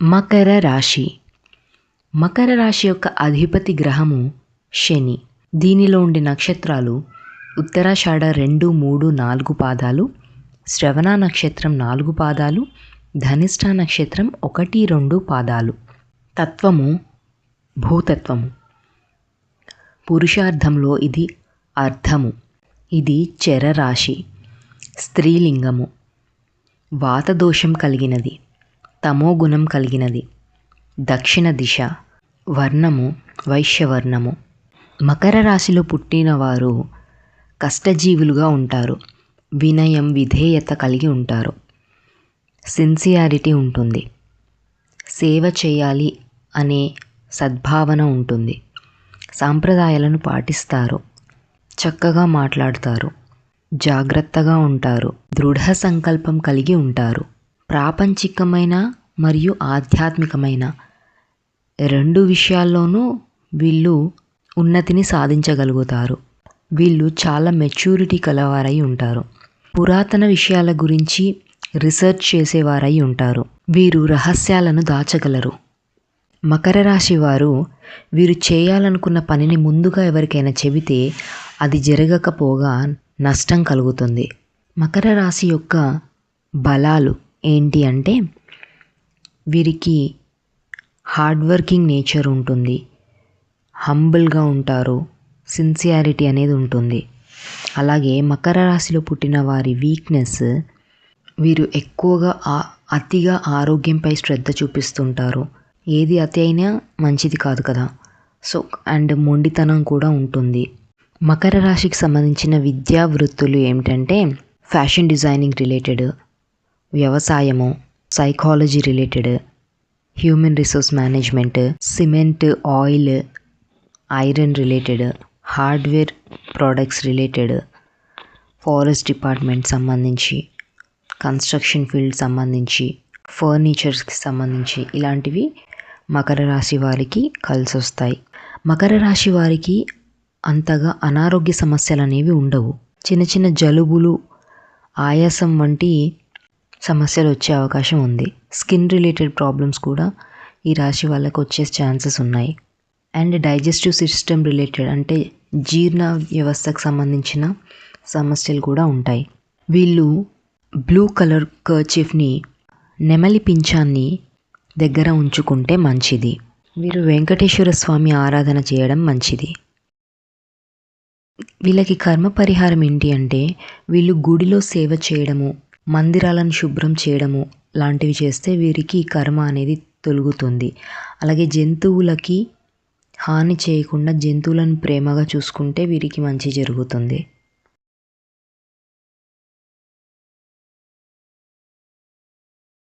మకర రాశి. మకర రాశి యొక్క అధిపతి గ్రహము శని. దీనిలో ఉండే నక్షత్రాలు ఉత్తరాషాఢ 2, 3, 4 పాదాలు, శ్రవణ నక్షత్రం 4 పాదాలు, ధనిష్ట నక్షత్రం 1, 2 పాదాలు. తత్వము భూతత్వము. పురుషార్థంలో ఇది అర్ధము. ఇది చరరాశి, స్త్రీలింగము, వాతదోషం కలిగినది, తమోగుణం కలిగినది, దక్షిణ దిశ, వర్ణము వైశ్యవర్ణము. మకర రాశిలో పుట్టిన వారు కష్టజీవులుగా ఉంటారు. వినయం విధేయత కలిగి ఉంటారు. సిన్సియారిటీ ఉంటుంది. సేవ చేయాలి అనే సద్భావన ఉంటుంది. సాంప్రదాయాలను పాటిస్తారు. చక్కగా మాట్లాడతారు. జాగ్రత్తగా ఉంటారు. దృఢ సంకల్పం కలిగి ఉంటారు. ప్రాపంచికమైన మరియు ఆధ్యాత్మికమైన 2 విషయాల్లోనూ వీళ్ళు ఉన్నతిని సాధించగలుగుతారు. వీళ్ళు చాలా మెచ్యూరిటీ కలవారై ఉంటారు. పురాతన విషయాల గురించి రీసెర్చ్ చేసేవారై ఉంటారు. వీరు రహస్యాలను దాచగలరు. మకర రాశి వారు వీరు చేయాలనుకున్న పనిని ముందుగా ఎవరికైనా చెబితే అది జరగకపోగా నష్టం కలుగుతుంది. మకర రాశి యొక్క బలాలు ఏంటి అంటే వీరికి హార్డ్ వర్కింగ్ నేచర్ ఉంటుంది. హంబుల్గా ఉంటారు. సిన్సియారిటీ అనేది ఉంటుంది. అలాగే మకర రాశిలో పుట్టిన వారి వీక్నెస్, వీరు ఎక్కువగా అతిగా ఆరోగ్యంపై శ్రద్ధ చూపిస్తుంటారు. ఏది అతి అయినా మంచిది కాదు కదా. సో అండ్ మొండితనం కూడా ఉంటుంది. మకర రాశికి సంబంధించిన విద్యా వృత్తులు ఏమిటంటే ఫ్యాషన్ డిజైనింగ్ రిలేటెడ్, వ్యవసాయము, psychology related, human resource management, cement, oil, iron related, hardware products related, forest department సంబంధించి, కన్స్ట్రక్షన్ ఫీల్డ్ సంబంధించి, ఫర్నిచర్స్కి సంబంధించి ఇలాంటివి మకర రాశి వారికి కలిసి వస్తాయి. మకర రాశి వారికి అంతగా అనారోగ్య సమస్యలు అనేవి ఉండవు. చిన్న చిన్న జలుబులు, ఆయాసం వంటి సమస్యలు వచ్చే అవకాశం ఉంది. స్కిన్ రిలేటెడ్ ప్రాబ్లమ్స్ కూడా ఈ రాశి వాళ్ళకు వచ్చే ఛాన్సెస్ ఉన్నాయి. అండ్ డైజెస్టివ్ సిస్టమ్ రిలేటెడ్ అంటే జీర్ణ వ్యవస్థకు సంబంధించిన సమస్యలు కూడా ఉంటాయి. వీళ్ళు బ్లూ కలర్ కర్చీఫ్ని, నెమలి పింఛాన్ని దగ్గర ఉంచుకుంటే మంచిది. వీరు వెంకటేశ్వర స్వామి ఆరాధన చేయడం మంచిది. వీళ్ళకి కర్మ పరిహారం ఏంటి అంటే వీళ్ళు గుడిలో సేవ చేయడము, మందిరాలను శుభ్రం చేయడము లాంటివి చేస్తే వీరికి కర్మ అనేది తొలుగుతుంది. అలాగే జంతువులకి హాని చేయకుండా జంతువులను ప్రేమగా చూసుకుంటే వీరికి మంచి జరుగుతుంది.